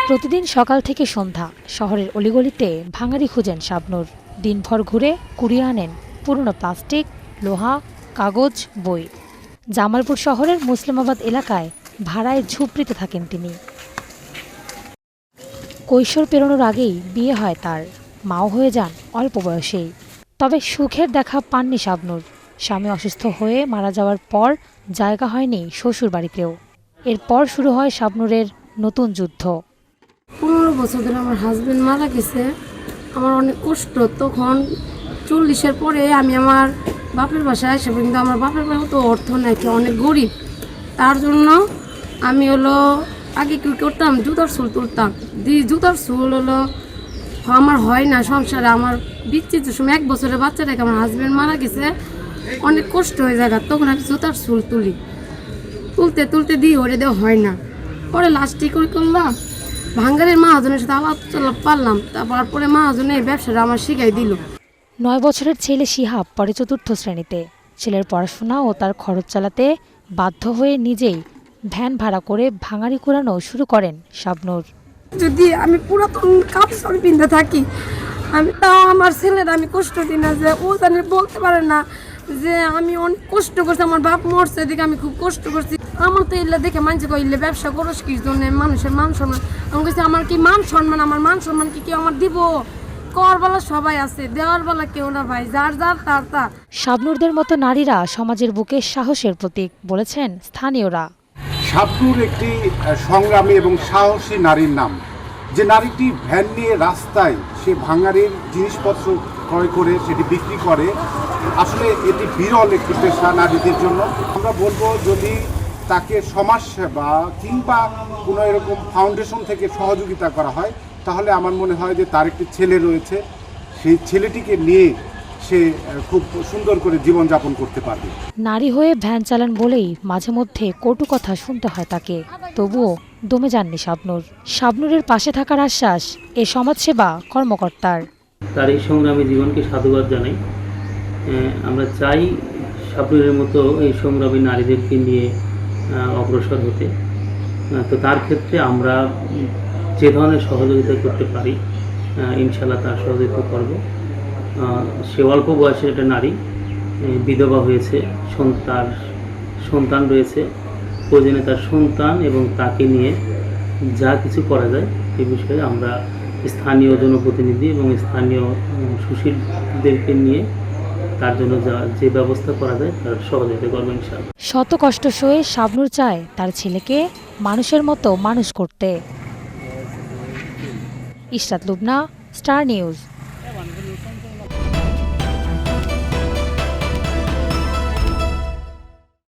প্রতিদিন সকাল থেকে সন্ধ্যা শহরের অলিগলিতে ভাঙাড়ি খুঁজেন শাবনূর। দিনভর ঘুরে কুড়িয়ে আনেন পুরনো প্লাস্টিক, লোহা, কাগজ, বই। জামালপুর শহরের মুসলিমাবাদ এলাকায় ভাড়ায় ঝুপড়িতে থাকেন তিনি। কৈশোর পেরোনোর আগেই বিয়ে হয় তার, মাও হয়ে যান অল্প বয়সেই। তবে সুখের দেখা পাননি শাবনূর। স্বামী অসুস্থ হয়ে মারা যাওয়ার পর জায়গা হয়নি শ্বশুর বাড়িতেও। এরপর শুরু হয় শাবনূরের নতুন যুদ্ধ। 15 বছর ধরে আমার হাজবেন্ড মারা গেছে। আমার অনেক কষ্ট। তখন 40-এর পরে আমি আমার বাপের বাসায় আসে, কিন্তু আমার বাপের বাড়ি তো অর্থ নাই, অনেক গরিব। তার জন্য আমি আগে কি করতাম, জুতার চুল তুলতাম। জুতার চুল আমার হয় না সংসারে। আমার বিচ্ছিন্ন সময় 1 বছরের বাচ্চা রেখে আমার হাজবেন্ড মারা গেছে, অনেক কষ্ট হয়ে যায়। তখন আমি জুতার চুল তুলতে তুলতে দিই, ওরে দেওয়া হয় না। পরে লাস্টে করে করলাম ভাঙ্গারের মহাজনের সাথে আলাপ পারলাম। তারপরে মহাজনের ব্যবসাটা আমার শিখাই দিল। 9 বছরের ছেলে শিহাব পড়ে 4র্থ শ্রেণীতে। ছেলের পড়াশোনা ও তার খরচ চালাতে বাধ্য হয়ে নিজেই ভ্যান ভাড়া করে ভাঙাড়ি কুড়ানো শুরু করেন শাবনূর। যদি আমি পুরাতন কাপড় পিনতে থাকি, তাও আমার ছেলের আমি কষ্ট দিই না, যে ও জানে বলতে পারে না যে আমি অনেক কষ্ট করছি, আমার বাপ মরছে এদিকে আমি খুব কষ্ট করছি। আমার তো এলে দেখে মানুষ কইলে ব্যবসা করস কি জন্য, মানুষের মান সম্মান। আমি বলছি আমার কি মান সম্মান, আমার মান সম্মান কি কেউ আমার দিব? করবেলা সবাই আছে, দেওয়ার বেলা কেউ না ভাই, যার যার তার তার। শাবনূরদের মতো নারীরা সমাজের বুকে সাহসের প্রতীক বলেছেন স্থানীয়রা। শাবনূর একটি সংগ্রামী এবং সাহসী নারীর নাম। যে নারীটি ভ্যান নিয়ে রাস্তায় সে ভাঙাড়ির জিনিসপত্র ক্রয় করে সেটি বিক্রি করে, আসলে এটি বিরল একটি পেশা নারীদের জন্য। আমরা বলবো যদি তাকে সমাজসেবা কিংবা কোনো এরকম ফাউন্ডেশন থেকে সহযোগিতা করা হয়, তাহলে আমার মনে হয় যে তার একটি ছেলে রয়েছে, সেই ছেলেটিকে নিয়ে সে খুব সুন্দর করে জীবনযাপন করতে পারবে। নারী হয়ে ভ্যান চালান বলেই মাঝে মধ্যে কটু কথা শুনতে হয় তাকে। তবুও দমে যাননি শাবনূর। শাবনূরের পাশে থাকার আশ্বাস এ সমাজসেবা কর্মকর্তার। তার এই সংগ্রামী জীবনকে সাধুবাদ জানাই। আমরা চাই শাবনূরের মতো এই সংগ্রামী নারীদেরকে নিয়ে অগ্রসর হতে। তো তার ক্ষেত্রে আমরা যে ধরনের সহযোগিতা করতে পারি ইনশাল্লাহ তার সহযোগিতা করব। সে অল্প বয়সের একটা নারী, বিধবা হয়েছে, তার সন্তান রয়েছে। প্রয়োজনে তার সন্তান এবং তাকে নিয়ে যা কিছু করা যায় সে বিষয়ে আমরা স্থানীয় জনপ্রতিনিধি এবং স্থানীয় সুশীলদেরকে নিয়ে তার জন্য যে ব্যবস্থা করা যায় তার সহযোগিতা করবো ইনশাআল্লাহ। শত কষ্ট সয়ে শাবনূর চায় তার ছেলেকে মানুষের মতো মানুষ করতে। Ishrat Lubna, star news.